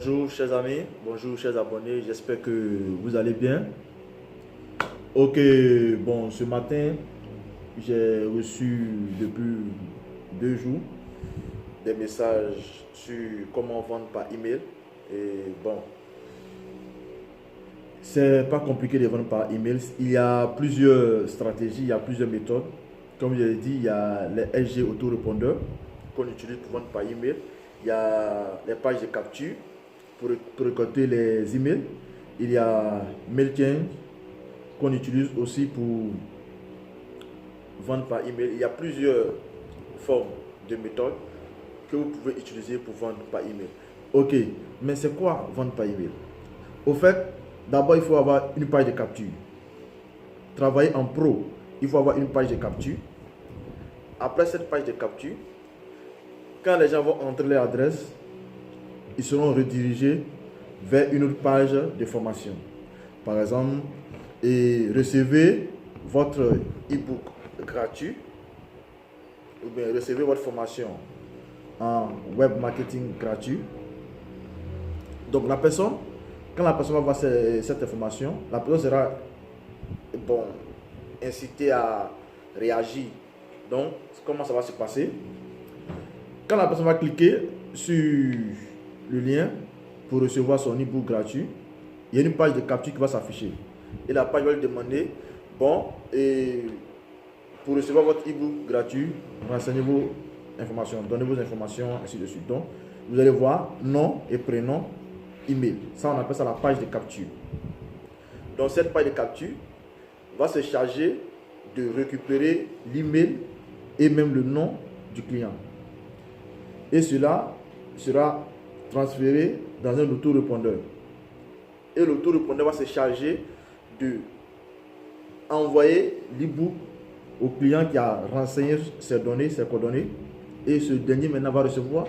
Bonjour chers amis, bonjour chers abonnés, j'espère que vous allez bien. Ok, bon, ce matin, j'ai reçu depuis 2 jours des messages sur comment vendre par email. Et bon, c'est pas compliqué de vendre par email. Il y a plusieurs stratégies, il y a plusieurs méthodes. Comme je l'ai dit, il y a les SG autorépondeurs qu'on utilise pour vendre par email. Il y a les pages de capture pour récolter les emails. Il y a MailChimp qu'on utilise aussi pour vendre par email. Il y a plusieurs formes de méthodes que vous pouvez utiliser pour vendre par email. Ok, mais c'est quoi vendre par email? Au fait, d'abord il faut avoir une page de capture. Travailler en pro, il faut avoir une page de capture. Après cette page de capture, quand les gens vont entrer leur adresse, ils seront redirigés vers une autre page de formation. Par exemple, et recevez votre e-book gratuit ou bien recevez votre formation en web marketing gratuit. Donc la personne, quand la personne va voir cette information, la personne sera incitée à réagir. Donc comment ça va se passer? Quand la personne va cliquer sur le lien pour recevoir son e-book gratuit, il y a une page de capture qui va s'afficher. Et la page va lui demander, et pour recevoir votre e-book gratuit, renseignez vos informations, donnez vos informations, ainsi de suite. Donc, vous allez voir nom et prénom, email. Ça, on appelle ça la page de capture. Donc, cette page de capture va se charger de récupérer l'email et même le nom du client. Et cela sera transféré dans un autorépondeur. Et l'autorépondeur va se charger de envoyer l'e-book au client qui a renseigné ses données, ses coordonnées. Et ce dernier maintenant va recevoir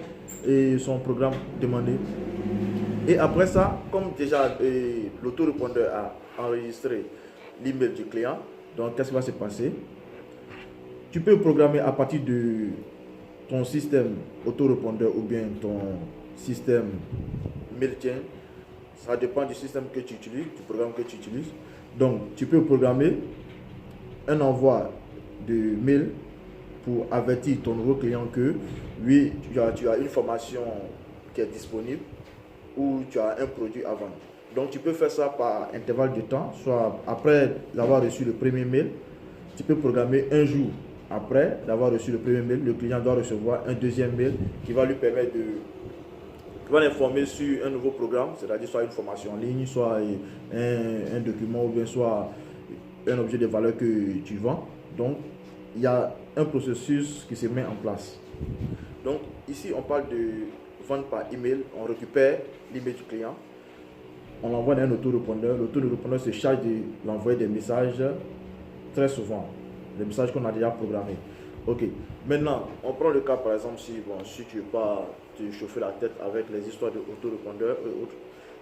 son programme demandé. Et après ça, comme déjà l'autorépondeur a enregistré l'email du client, donc qu'est-ce qui va se passer? Tu peux programmer à partir de ton système autorépondeur ou bien ton système MailChimp. Ça dépend du système que tu utilises, du programme que tu utilises. Donc, tu peux programmer un envoi de mail pour avertir ton nouveau client que oui, tu as une formation qui est disponible ou tu as un produit à vendre. Donc, tu peux faire ça par intervalle de temps, soit après avoir reçu le premier mail, tu peux programmer un jour après d'avoir reçu le premier mail, le client doit recevoir un deuxième mail qui va lui permettre va l'informer sur un nouveau programme, c'est-à-dire soit une formation en ligne, soit un document ou bien soit un objet de valeur que tu vends. Donc, il y a un processus qui se met en place. Donc, ici, on parle de vente par email. On récupère l'email du client, on l'envoie dans un autorépondeur. L'autorépondeur se charge de l'envoyer des messages très souvent, des messages qu'on a déjà programmés. Ok, maintenant, on prend le cas par exemple si tu ne veux pas te chauffer la tête avec les histoires d'autorépondeurs et autres,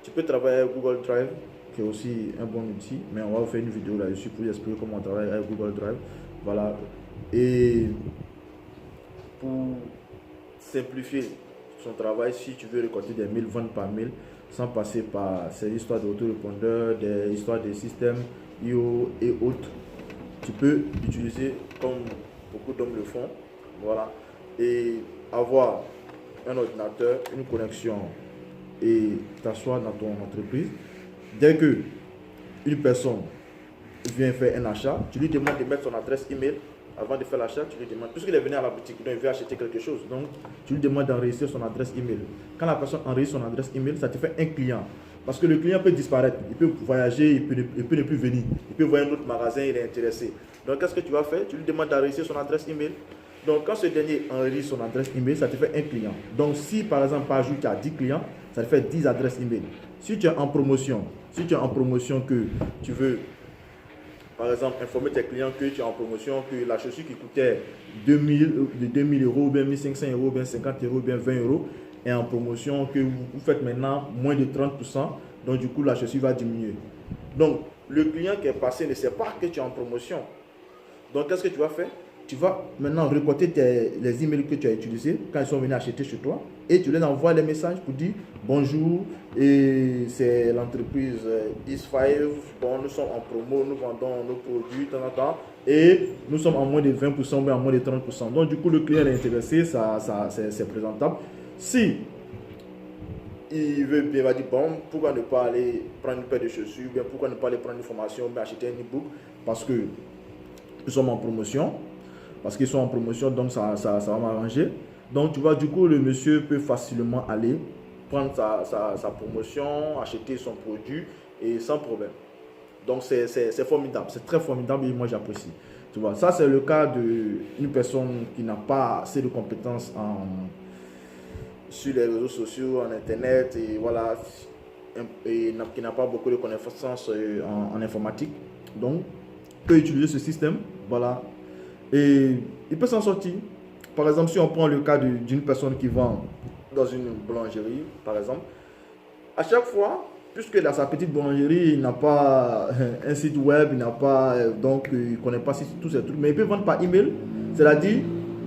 tu peux travailler avec Google Drive, qui est aussi un bon outil, mais on va vous faire une vidéo là-dessus pour vous expliquer comment on travaille avec Google Drive. Voilà, et pour simplifier son travail, si tu veux récolter des mails, vendre par mail, sans passer par ces histoires d'autorépondeurs, des histoires de systèmes IO et autres, tu peux utiliser comme beaucoup d'hommes le font, voilà, et avoir un ordinateur, une connexion et t'asseoir dans ton entreprise. Dès que une personne vient faire un achat, tu lui demandes de mettre son adresse email. Avant de faire l'achat, tu lui demandes, puisqu'il est venu à la boutique, donc il veut acheter quelque chose, donc tu lui demandes d'enregistrer son adresse email. Quand la personne enregistre son adresse email, ça te fait un client. Parce que le client peut disparaître, il peut voyager, il peut ne plus venir, il peut voir un autre magasin, il est intéressé. Donc qu'est-ce que tu vas faire? Tu lui demandes d'enregistrer son adresse email. Donc quand ce dernier enregistre son adresse email, ça te fait un client. Donc si par exemple par jour tu as 10 clients, ça te fait 10 adresses email. Si tu es en promotion, que tu veux par exemple informer tes clients que tu es en promotion, que la chaussure qui coûtait 2000 euros, ou bien 1500 euros, ou bien 50 euros, ou bien 20 euros, est en promotion, que vous faites maintenant moins de 30%, donc du coup la chaussure va diminuer. Donc le client qui est passé ne sait pas que tu es en promotion. Donc qu'est-ce que tu vas faire? tu vas maintenant récolter les emails que tu as utilisés quand ils sont venus acheter chez toi et tu leur envoies les messages pour dire bonjour, et c'est l'entreprise X5, bon, nous sommes en promo, nous vendons nos produits de temps en temps et nous sommes en moins de 20% ou en moins de 30%. Donc du coup le client est intéressé, c'est présentable. Si il veut bien, il va dire bon, pourquoi ne pas aller prendre une paire de chaussures, ou bien pourquoi ne pas aller prendre une formation, ou bien acheter un e-book, parce que nous sommes en promotion, parce qu'ils sont en promotion, donc ça va m'arranger. Donc tu vois, du coup le monsieur peut facilement aller prendre sa promotion, acheter son produit et sans problème. Donc c'est formidable, c'est très formidable et moi j'apprécie. Tu vois, ça c'est le cas d'une personne qui n'a pas assez de compétences sur les réseaux sociaux, en internet, et voilà, et qui n'a pas beaucoup de connaissances en informatique. Donc peut utiliser ce système, voilà, et il peut s'en sortir. Par exemple, si on prend le cas d'une personne qui vend dans une boulangerie, par exemple, à chaque fois, puisque dans sa petite boulangerie, il n'a pas un site web, il n'a pas, donc il ne connaît pas tous ces trucs, mais il peut vendre par email, c'est-à-dire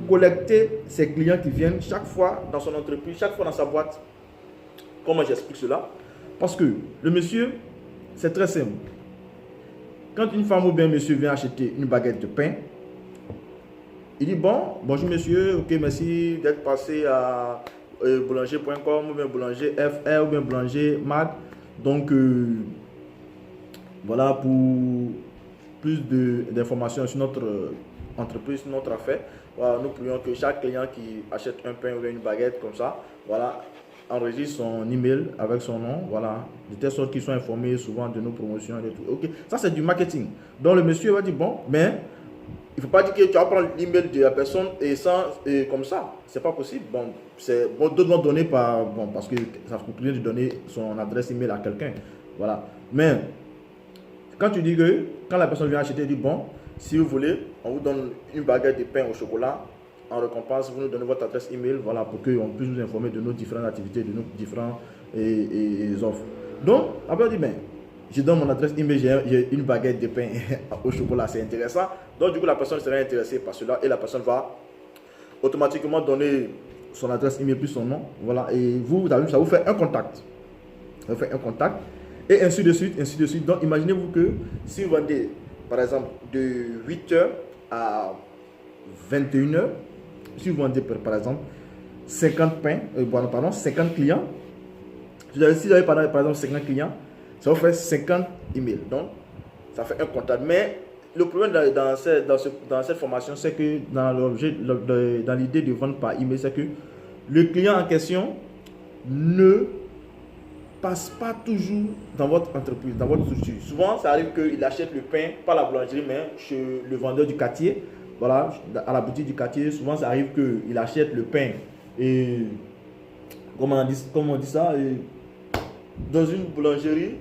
collecter ses clients qui viennent chaque fois dans son entreprise, chaque fois dans sa boîte. Comment j'explique cela? Parce que le monsieur, c'est très simple. Quand une femme ou bien un monsieur vient acheter une baguette de pain, il dit bon, bonjour monsieur, ok, merci d'être passé à boulanger.com ou bien boulanger FR ou bien boulanger Mag. Donc voilà, pour plus d'informations sur notre entreprise, sur notre affaire, voilà, nous prions que chaque client qui achète un pain ou bien une baguette comme ça, voilà, enregistre son email avec son nom, voilà, de telle sorte qu'ils soient informés souvent de nos promotions et tout. Ok, ça c'est du marketing. Donc le monsieur va dire bon, mais il ne faut pas dire que tu vas prendre l'email de la personne et comme ça, c'est pas possible. Bon, c'est bon, d'autres vont donner parce que ça coûte rien de donner son adresse email à quelqu'un, voilà. Mais quand tu dis que quand la personne vient acheter, dit bon, si vous voulez, on vous donne une baguette de pain au chocolat. En récompense, vous nous donnez votre adresse email, voilà, pour qu'on puisse nous informer de nos différentes activités, de nos différentes offres. Donc, après on dit, ben, je donne mon adresse email, j'ai une baguette de pain au chocolat, c'est intéressant. Donc, du coup, la personne sera intéressée par cela et la personne va automatiquement donner son adresse email plus son nom, voilà, et vous avez, ça vous fait un contact. Ça vous fait un contact, et ainsi de suite, ainsi de suite. Donc, imaginez-vous que si vous vendez, par exemple, de 8h à 21h, si vous vendez par exemple 50 pains, 50 clients, si vous avez par exemple 50 clients, ça vous fait 50 emails. Donc, ça fait un comptable. Mais le problème dans cette formation, c'est que dans l'idée de vendre par email, c'est que le client en question ne passe pas toujours dans votre entreprise, dans votre structure. Souvent, ça arrive qu'il achète le pain, pas la boulangerie, mais chez le vendeur du quartier. Voilà, à la boutique du quartier, souvent ça arrive qu'il achète le pain et comment on dit ça, dans une boulangerie,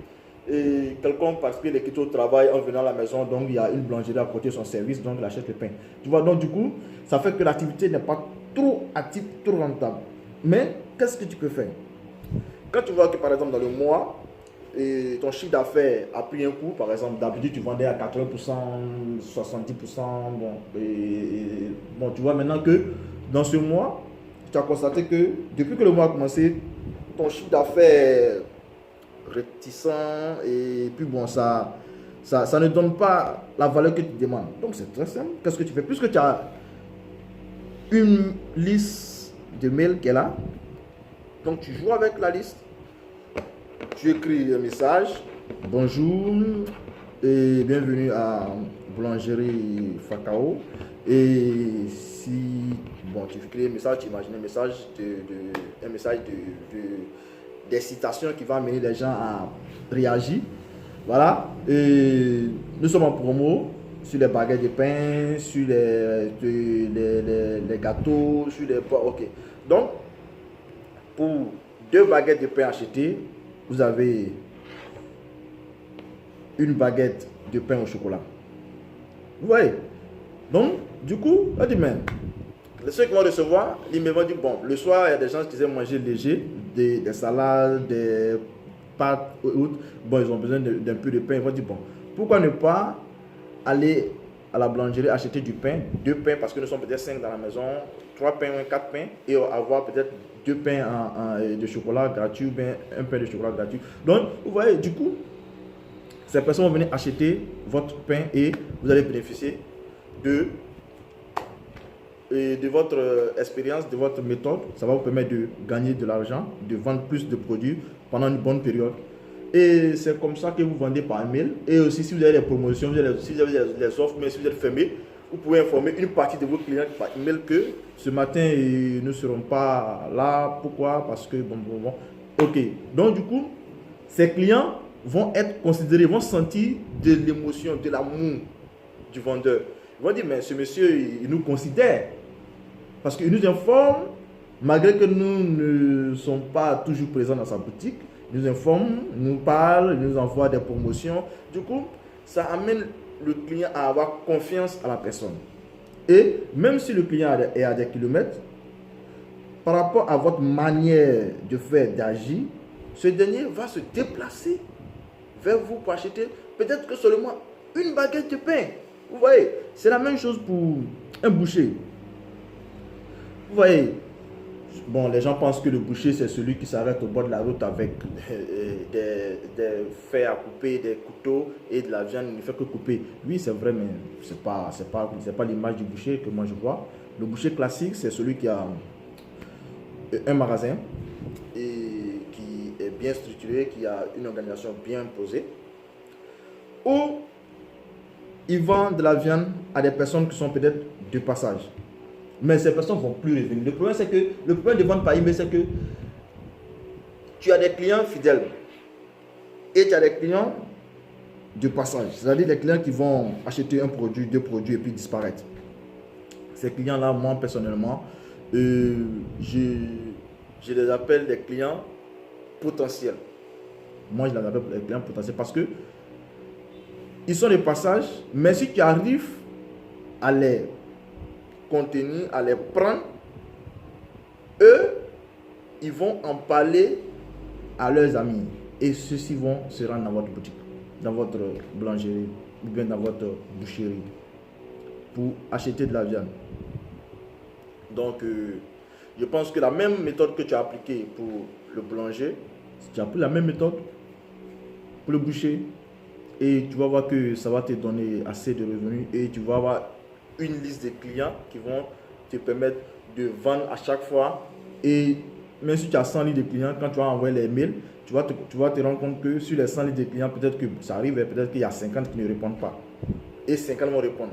et quelqu'un parce qu'il est quitté au travail en venant à la maison, donc il y a une boulangerie à côté de son service, donc il achète le pain. Tu vois, donc du coup, ça fait que l'activité n'est pas trop active, trop rentable. Mais qu'est-ce que tu peux faire? Quand tu vois que par exemple dans le mois, et ton chiffre d'affaires a pris un coup, par exemple, d'habitude tu vendais à 80%, 70%, bon, tu vois maintenant que dans ce mois, tu as constaté que depuis que le mois a commencé, ton chiffre d'affaires réticent et puis bon, ça ne donne pas la valeur que tu demandes. Donc c'est très simple. Qu'est-ce que tu fais? Puisque tu as une liste de mails qui est là, donc tu joues avec la liste. Tu écris un message, bonjour et bienvenue à Boulangerie Fakao. Et si bon, tu écris un message, tu imagines un message des citations qui va amener les gens à réagir. Voilà. Et nous sommes en promo sur les baguettes de pain, sur les gâteaux, sur les pois. Ok. Donc, pour 2 baguettes de pain achetées, vous avez une baguette de pain au chocolat. Vous voyez? Donc, du coup, on dit, mais ceux qui vont recevoir, ils me vont dire, bon, le soir, il y a des gens qui aiment manger léger, des salades, des pâtes ou autres. Bon, ils ont besoin d'un peu de pain. Ils vont dire, bon, pourquoi ne pas aller à la boulangerie acheter du pain, 2 pains parce que nous sommes peut-être 5 dans la maison, 3 pains ou 4 pains et avoir peut-être 2 pains de chocolat gratuit ou bien un pain de chocolat gratuit. Donc, vous voyez, du coup, ces personnes vont venir acheter votre pain et vous allez bénéficier de votre expérience, de votre méthode. Ça va vous permettre de gagner de l'argent, de vendre plus de produits pendant une bonne période. Et c'est comme ça que vous vendez par email. Et aussi, si vous avez des promotions, si vous avez des offres, mais si vous êtes fermé, vous pouvez informer une partie de vos clients par email que ce matin, ils ne seront pas là. Pourquoi? Parce que, bon. Ok. Donc, du coup, ces clients vont être considérés, vont sentir de l'émotion, de l'amour du vendeur. Ils vont dire, mais ce monsieur, il nous considère. Parce qu'il nous informe, malgré que nous ne sommes pas toujours présents dans sa boutique, il nous informe, nous parle, il nous envoie des promotions. Du coup, ça amène le client à avoir confiance à la personne. Et même si le client est à des kilomètres, par rapport à votre manière de faire, d'agir, ce dernier va se déplacer vers vous pour acheter peut-être que seulement une baguette de pain. Vous voyez, c'est la même chose pour un boucher. Vous voyez, bon, les gens pensent que le boucher, c'est celui qui s'arrête au bord de la route avec des fers à couper, des couteaux et de la viande. Il ne fait que couper. Oui, c'est vrai, mais ce n'est pas l'image du boucher que moi je vois. Le boucher classique, c'est celui qui a un magasin et qui est bien structuré, qui a une organisation bien posée, où il vend de la viande à des personnes qui sont peut-être de passage. Mais ces personnes ne vont plus revenir. Le problème de vendre par email, c'est que tu as des clients fidèles et tu as des clients de passage. C'est-à-dire des clients qui vont acheter un produit, 2 produits et puis disparaître. Ces clients-là, moi personnellement, je les appelle des clients potentiels. Moi, je les appelle des clients potentiels parce que ils sont de passage, mais si tu arrives à les contenir, à les prendre, eux, ils vont en parler à leurs amis et ceux-ci vont se rendre dans votre boutique, dans votre boulangerie ou bien dans votre boucherie pour acheter de la viande. Donc, je pense que la même méthode que tu as appliquée pour le boulanger, tu as pris la même méthode pour le boucher et tu vas voir que ça va te donner assez de revenus et tu vas avoir une liste de clients qui vont te permettre de vendre à chaque fois. Et même si tu as 100 listes de clients, quand tu vas envoyer les mails, tu vas te rendre compte que sur les 100 listes de clients, peut-être que ça arrive et peut-être qu'il y a 50 qui ne répondent pas. Et 50 vont répondre.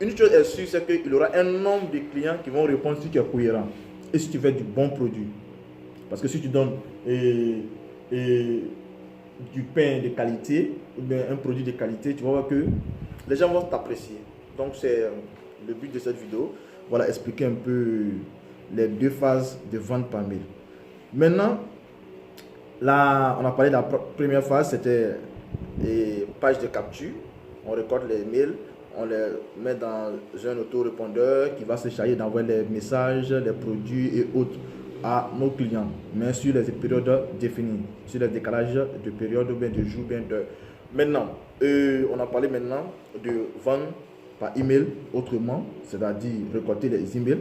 Une chose est sûre, c'est qu'il y aura un nombre de clients qui vont répondre si tu es cohérent et si tu fais du bon produit. Parce que si tu donnes du pain de qualité ou bien un produit de qualité, tu vas voir que les gens vont t'apprécier. Donc c'est le but de cette vidéo. Voilà, expliquer un peu les 2 phases de vente par mail. Maintenant, là, on a parlé de la première phase, c'était les pages de capture. On récolte les mails, on les met dans un autorépondeur qui va se charger d'envoyer les messages, les produits et autres à nos clients, mais sur les périodes définies, sur les décalages de périodes, bien de jours, bien d'heures. Maintenant, on a parlé maintenant de vendre par email autrement, c'est-à-dire récolter les emails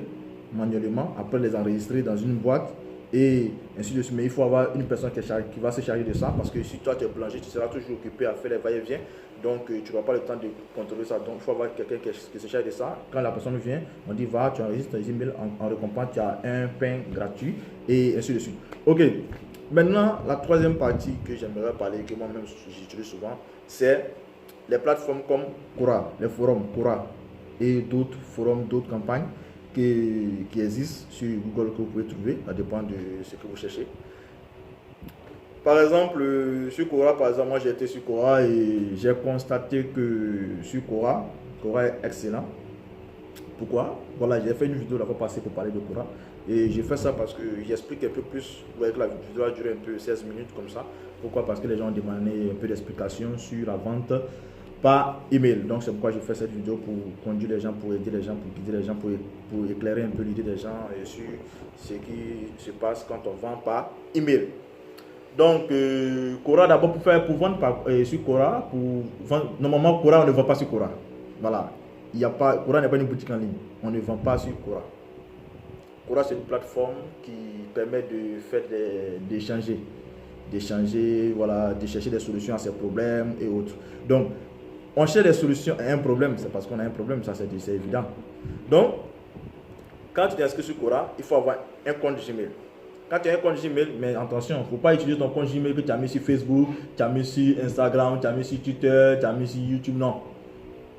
manuellement, après les enregistrer dans une boîte et ainsi de suite. Mais il faut avoir une personne qui va se charger de ça parce que si toi tu es boulanger, tu seras toujours occupé à faire les va-et-vient. Donc tu n'auras pas le temps de contrôler ça. Donc il faut avoir quelqu'un qui se charge de ça. Quand la personne vient, on dit va, tu enregistres les emails en récompense, tu as un pain gratuit et ainsi de suite. Ok, maintenant la troisième partie que j'aimerais parler, que moi-même j'utilise souvent, c'est les plateformes comme Quora, les forums Quora et d'autres forums, d'autres campagnes qui existent sur Google que vous pouvez trouver, ça dépend de ce que vous cherchez. Par exemple, sur Quora, par exemple, moi j'ai été sur Quora et j'ai constaté que sur Quora est excellent. Pourquoi? Voilà, j'ai fait une vidéo la fois passée pour parler de Quora et j'ai fait ça parce que j'explique un peu plus. Vous voyez que la vidéo a duré un peu 16 minutes comme ça. Pourquoi? Parce que les gens ont demandé un peu d'explications sur la vente par email. Donc c'est pourquoi je fais cette vidéo pour conduire les gens, pour aider les gens, pour guider les gens, pour éclairer un peu l'idée des gens sur ce qui se passe quand on vend par email. Donc Quora d'abord pour vendre sur Quora, normalement Quora on ne vend pas sur Quora. Voilà. Quora n'est pas une boutique en ligne. On ne vend pas sur Quora. Quora, c'est une plateforme qui permet d'échanger, voilà, de chercher des solutions à ces problèmes et autres. Donc, on cherche des solutions à un problème, c'est parce qu'on a un problème, ça c'est évident. Donc, quand tu t'inscris sur Quora, il faut avoir un compte Gmail. Quand tu as un compte Gmail, mais attention, il ne faut pas utiliser ton compte Gmail que tu as mis sur Facebook, tu as mis sur Instagram, tu as mis sur Twitter, tu as mis sur YouTube, non.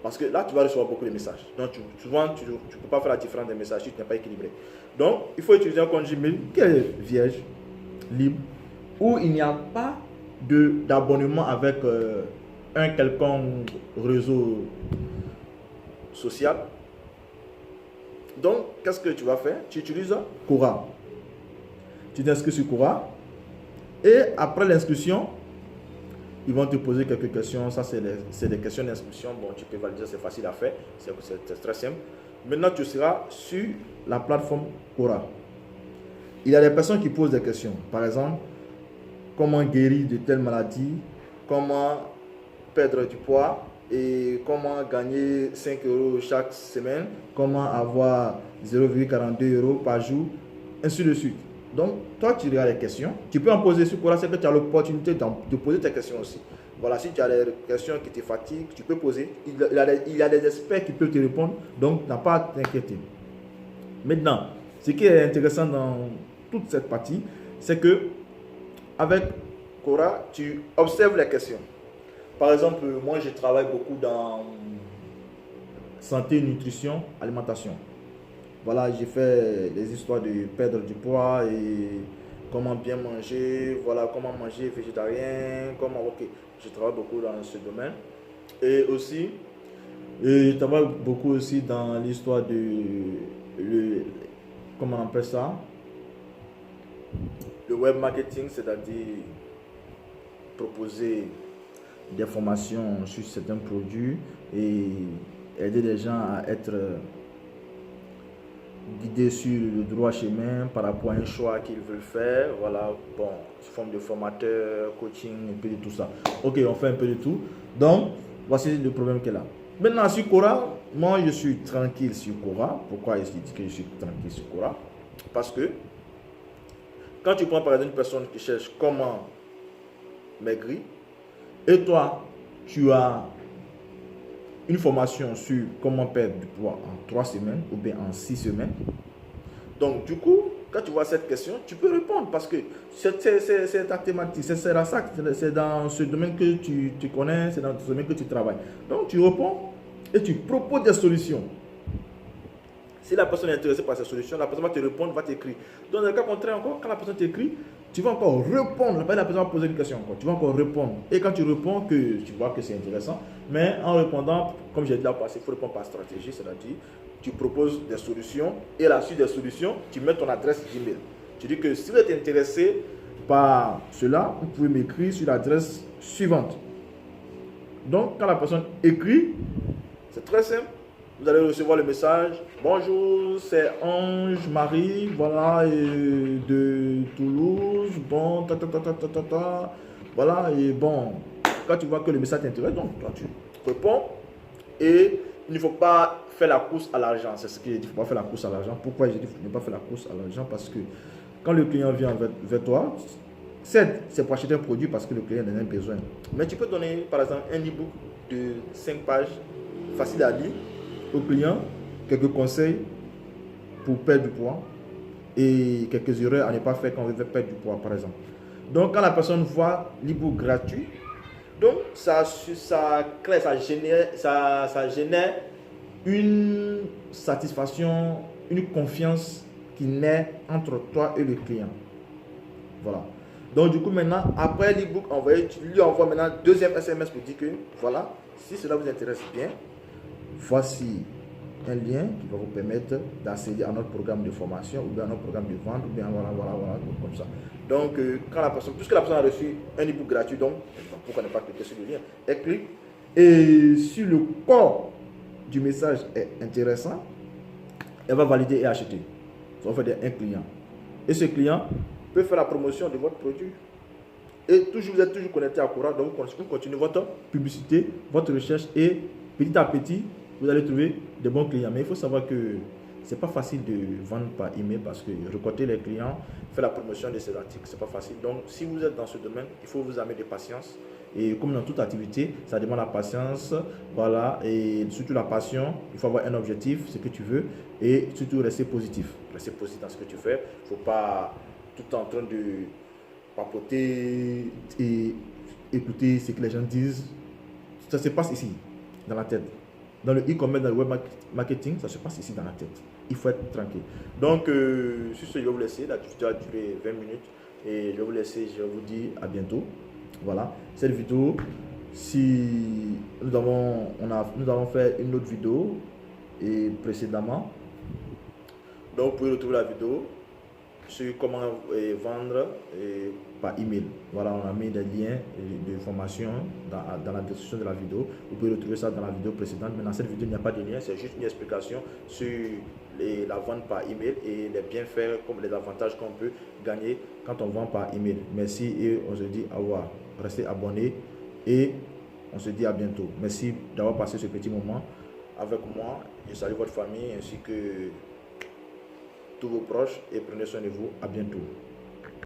Parce que là, tu vas recevoir beaucoup de messages. Donc, souvent, tu ne peux pas faire la différence des messages si tu n'es pas équilibré. Donc, il faut utiliser un compte Gmail qui est vierge, libre, où il n'y a pas d'abonnement avec un quelconque réseau social. Donc, qu'est-ce que tu vas faire? Tu utilises Quora. Tu t'inscris sur Quora. Et après l'inscription, ils vont te poser quelques questions. Ça, c'est des questions d'inscription. Bon, tu peux valider, c'est facile à faire. C'est très simple. Maintenant, tu seras sur la plateforme Quora. Il y a des personnes qui posent des questions. Par exemple, comment guérir de telle maladie, comment perdre du poids et comment gagner 5 € chaque semaine, comment avoir 0,42 € par jour, ainsi de suite. Donc, toi, tu regardes les questions. Tu peux en poser sur Quora, c'est que tu as l'opportunité de poser tes questions aussi. Voilà, si tu as des questions qui te fatiguent, tu peux poser. Il y a des experts qui peuvent te répondre, donc tu n'as pas à t'inquiéter. Maintenant, ce qui est intéressant dans toute cette partie, c'est que avec Quora, tu observes les questions. Par exemple, moi, je travaille beaucoup dans santé, nutrition, alimentation. Voilà, j'ai fait des histoires de perdre du poids et comment bien manger, voilà, comment manger végétarien, je travaille beaucoup dans ce domaine. Et aussi, je travaille beaucoup aussi dans l'histoire comment on appelle ça? Le web marketing, c'est-à-dire proposer des formations sur certains produits et aider les gens à être guidés sur le droit chemin par rapport à un choix qu'ils veulent faire. Voilà, bon, sous forme de formateur, coaching, un peu de tout ça. Ok, on fait un peu de tout. Donc, voici le problème qu'elle a. Maintenant, sur Quora, moi, je suis tranquille sur Quora. Pourquoi je dis que je suis tranquille sur Quora? Parce que, quand tu prends par exemple une personne qui cherche comment maigrir, et toi, tu as une formation sur comment perdre du poids en 3 semaines ou bien en 6 semaines. Donc, du coup, quand tu vois cette question, tu peux répondre parce que c'est ta thématique, c'est dans ce domaine que tu connais, c'est dans ce domaine que tu travailles. Donc, tu réponds et tu proposes des solutions. Si la personne est intéressée par ces solutions, la personne va te répondre, va t'écrire. Dans le cas contraire encore, quand la personne t'écrit, tu vas encore répondre. La personne va poser une question encore. Tu vas encore répondre. Et quand tu réponds, que tu vois que c'est intéressant. Mais en répondant, comme j'ai dit là passé, il faut répondre par stratégie. C'est-à-dire, tu proposes des solutions. Et à la suite des solutions, tu mets ton adresse Gmail. Tu dis que si vous êtes intéressé par cela, vous pouvez m'écrire sur l'adresse suivante. Donc, quand la personne écrit, c'est très simple. Vous allez recevoir le message. Bonjour, c'est Ange Marie, voilà, de Toulouse. Bon, voilà, et bon, quand tu vois que le message t'intéresse, donc toi tu réponds. Et il ne faut pas faire la course à l'argent. C'est ce qu'il dit, il ne faut pas faire la course à l'argent. Pourquoi je dis qu'il ne faut pas faire la course à l'argent? Parce que quand le client vient vers toi, c'est pour acheter un produit parce que le client en a besoin. Mais tu peux donner, par exemple, un e-book de 5 pages, facile à lire, au client, quelques conseils pour perdre du poids et quelques erreurs à ne pas faire quand on veut perdre du poids, par exemple. Donc, quand la personne voit l'e-book gratuit, donc ça génère une satisfaction, une confiance qui naît entre toi et le client. Voilà. Donc, du coup, maintenant, après l'e-book envoyé, tu lui envoies maintenant deuxième SMS pour dire que, voilà, si cela vous intéresse bien, voici un lien qui va vous permettre d'accéder à notre programme de formation ou bien à notre programme de vente ou bien voilà, comme ça. Donc, puisque la personne a reçu un e-book gratuit, donc, pourquoi ne pas cliquer sur le lien? Elle clique et si le corps du message est intéressant, elle va valider et acheter. Ça va faire un client. Et ce client peut faire la promotion de votre produit. Et vous êtes toujours connecté à Quora, donc vous continuez votre publicité, votre recherche et petit à petit, vous allez trouver de bons clients. Mais il faut savoir que c'est pas facile de vendre par email parce que récolter les clients, faire la promotion de ces articles, c'est pas facile. Donc, si vous êtes dans ce domaine, il faut vous amener de patience. Et comme dans toute activité, ça demande la patience, voilà, et surtout la passion. Il faut avoir un objectif, ce que tu veux, et surtout rester positif. Rester positif dans ce que tu fais. Il ne faut pas tout en train de papoter et écouter ce que les gens disent. Ça se passe ici, dans la tête. Dans le e-commerce, dans le web marketing, ça se passe ici dans la tête. Il faut être tranquille. Donc, sur ce, je vais vous laisser. La vidéo a duré 20 minutes. Et je vais vous laisser, je vous dis à bientôt. Voilà. Cette vidéo, si nous avons fait une autre vidéo et précédemment. Donc, vous pouvez retrouver la vidéo sur comment vendre par email. Voilà, on a mis des liens de formation dans la description de la vidéo. Vous pouvez retrouver ça dans la vidéo précédente. Mais dans cette vidéo, il n'y a pas de lien, c'est juste une explication sur la vente par email et les bienfaits, comme les avantages qu'on peut gagner quand on vend par email. Merci et on se dit au revoir. Restez abonnés et on se dit à bientôt. Merci d'avoir passé ce petit moment avec moi. Je salue votre famille ainsi que tous vos proches et prenez soin de vous. À bientôt.